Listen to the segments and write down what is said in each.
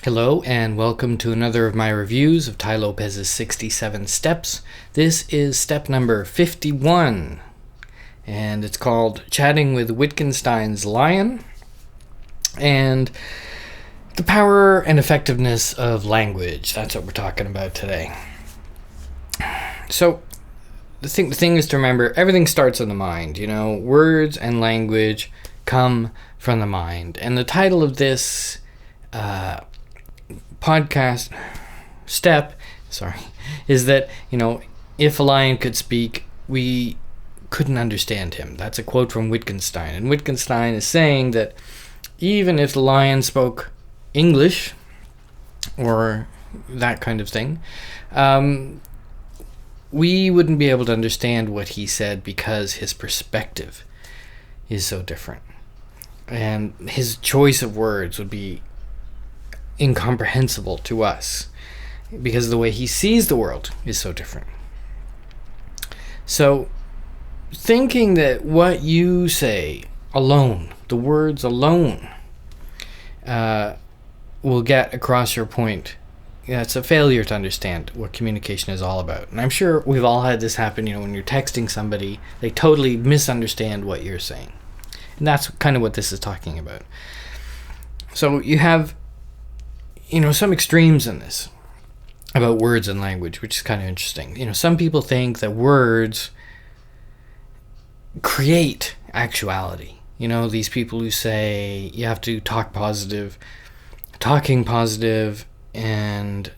Hello and welcome to another of my reviews of Tai Lopez's 67 Steps. This is step number 51 and it's called Chatting with Wittgenstein's Lion and the power and effectiveness of language. That's what we're talking about today. So the thing is to remember, everything starts in the mind. Words and language come from the mind. And the title of this podcast step is that if a lion could speak, we couldn't understand him. That's a quote from Wittgenstein, and Wittgenstein is saying that even if the lion spoke English or that kind of thing, we wouldn't be able to understand what he said because his perspective is so different, and his choice of words would be incomprehensible to us because the way he sees the world is so different. So thinking that what you say alone, the words alone, will get across your point, it's a failure to understand what communication is all about. And I'm sure we've all had this happen, when you're texting somebody, they totally misunderstand what you're saying. And that's kind of what this is talking about. So you have some extremes in this about words and language, which is kind of interesting. Some people think that words create actuality. These people who say you have to talking positive and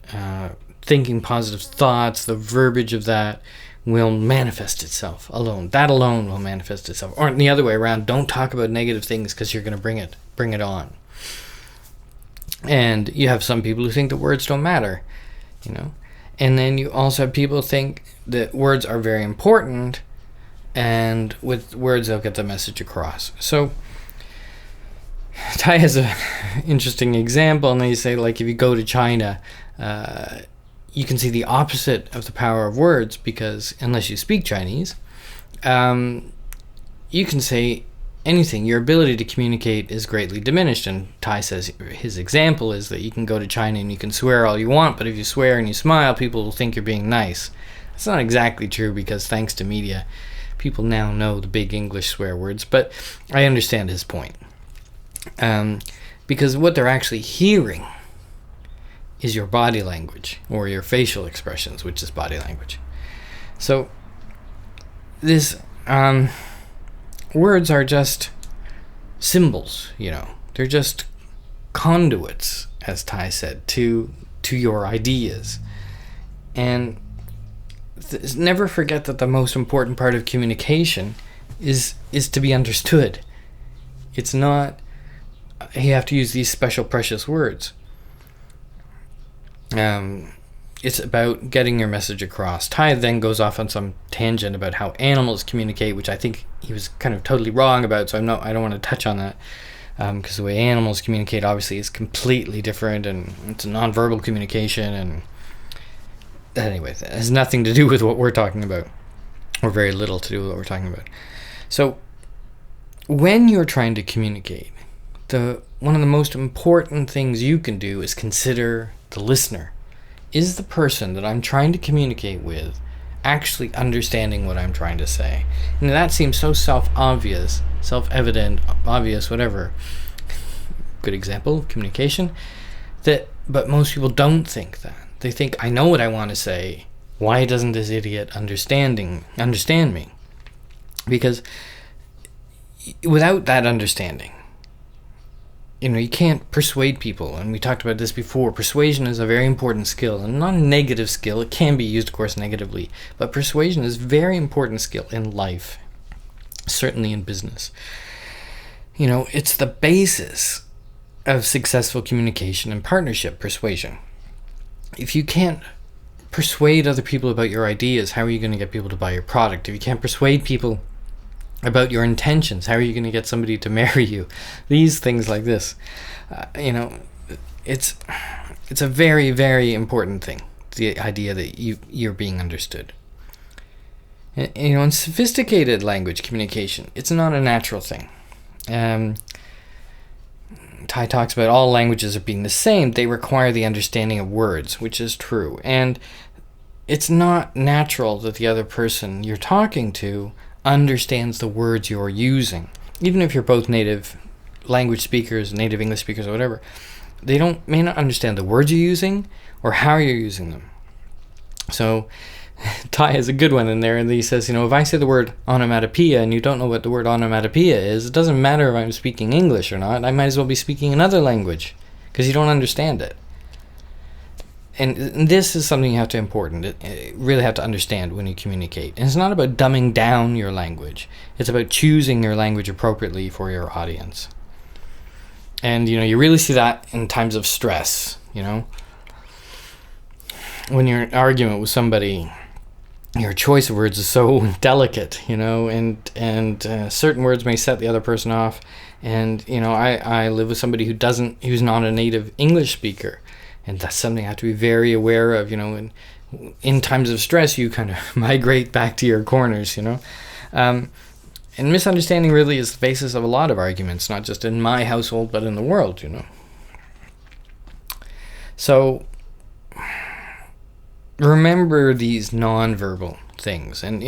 thinking positive thoughts, the verbiage of that will manifest itself alone. That alone will manifest itself. Or the other way around, don't talk about negative things because you're going to bring it on. And you have some people who think that words don't matter, And then you also have people who think that words are very important, and with words they'll get the message across. So Tai has an interesting example, and they say, if you go to China, you can see the opposite of the power of words, because unless you speak Chinese, you can say anything. Your ability to communicate is greatly diminished. And Tai says his example is that you can go to China and you can swear all you want, but if you swear and you smile, people will think you're being nice. That's not exactly true, because thanks to media, people now know the big English swear words, but I understand his point. Because what they're actually hearing is your body language, or your facial expressions, which is body language. So this words are just symbols, they're just conduits, as Tai said, to your ideas. And never forget that the most important part of communication is to be understood. It's not you have to use these special precious words. It's about getting your message across. Tai then goes off on some tangent about how animals communicate, which I think he was kind of totally wrong about, so I don't want to touch on that, because the way animals communicate obviously is completely different, and it's a nonverbal communication, and anyway, that has nothing to do with what we're talking about, or very little to do with what we're talking about. So when you're trying to communicate, one of the most important things you can do is consider the listener. Is the person that I'm trying to communicate with actually understanding what I'm trying to say? And that seems so self-obvious, self-evident, obvious, whatever. Good example, communication. But most people don't think that. They think, I know what I want to say. Why doesn't this idiot understand me? Because without that understanding, you can't persuade people, and we talked about this before. Persuasion is a very important skill, and not a negative skill. It can be used, of course, negatively, but persuasion is a very important skill in life, certainly in business. It's the basis of successful communication and partnership, persuasion. If you can't persuade other people about your ideas, how are you going to get people to buy your product? If you can't persuade people about your intentions, how are you going to get somebody to marry you? These things like this, it's a very, very important thing, the idea that you're being understood. In sophisticated language communication, it's not a natural thing. Tai talks about all languages are being the same. They require the understanding of words, which is true. And it's not natural that the other person you're talking to understands the words you're using. Even if you're both native language speakers, native English speakers, or whatever, they may not understand the words you're using or how you're using them. So Tai has a good one in there, and he says, if I say the word onomatopoeia and you don't know what the word onomatopoeia is, it doesn't matter if I'm speaking English or not. I might as well be speaking another language because you don't understand it. And this is something you have to really have to understand when you communicate. And it's not about dumbing down your language. It's about choosing your language appropriately for your audience. And, you really see that in times of stress, When you're in an argument with somebody, your choice of words is so delicate, and certain words may set the other person off. And, I live with somebody who's not a native English speaker. And that's something I have to be very aware of, in times of stress, you kind of migrate back to your corners, And misunderstanding really is the basis of a lot of arguments, not just in my household, but in the world, So remember these nonverbal things. And,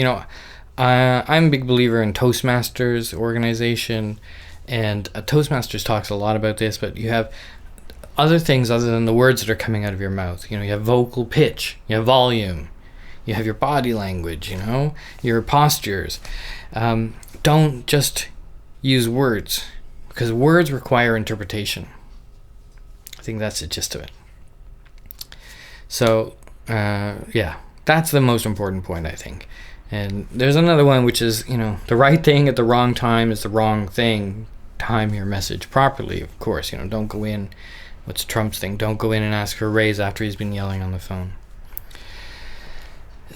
I'm a big believer in Toastmasters organization, and Toastmasters talks a lot about this, but you have other things other than the words that are coming out of your mouth. You have vocal pitch, you have volume, you have your body language, your postures. Don't just use words, because words require interpretation. I think that's the gist of it. So, that's the most important point, I think. And there's another one, which is, the right thing at the wrong time is the wrong thing. Time your message properly, of course. Don't go in, what's Trump's thing? Don't go in and ask for a raise after he's been yelling on the phone.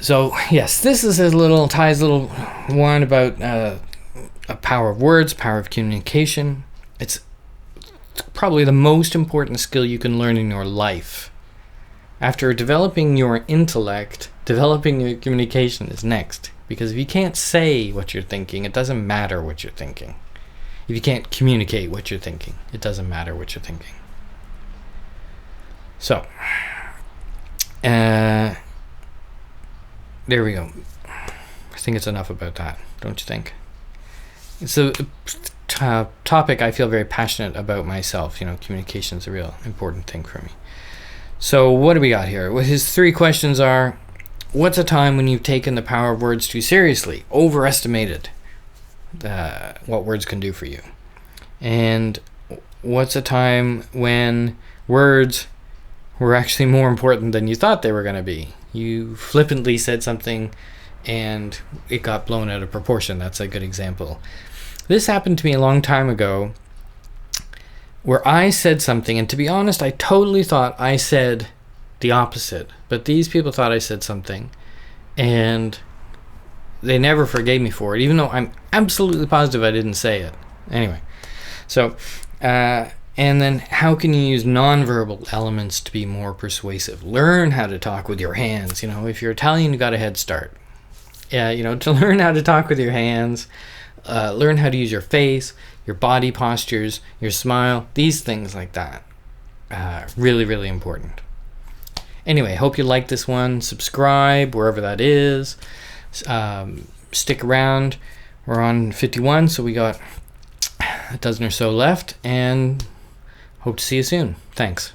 So, yes, this is Tai's little one about a power of words, power of communication. It's probably the most important skill you can learn in your life. After developing your intellect, developing your communication is next. Because if you can't say what you're thinking, it doesn't matter what you're thinking. If you can't communicate what you're thinking, it doesn't matter what you're thinking. So, there we go. I think it's enough about that, don't you think? It's a topic I feel very passionate about myself. Communication is a real important thing for me. So what do we got here? Well, his 3 questions are: what's a time when you've taken the power of words too seriously, overestimated what words can do for you? And what's a time when words were actually more important than you thought they were going to be? You flippantly said something and it got blown out of proportion. That's a good example. This happened to me a long time ago, where I said something, and to be honest, I totally thought I said the opposite. But these people thought I said something, and they never forgave me for it, even though I'm absolutely positive I didn't say it. Anyway, so, and then how can you use nonverbal elements to be more persuasive? Learn how to talk with your hands. If you're Italian, you got a head start. To learn how to talk with your hands, learn how to use your face, your body postures, your smile, these things like that. Really, really important. Anyway, hope you like this one. Subscribe wherever that is. Stick around. We're on 51, so we got a dozen or so left, and hope to see you soon. Thanks.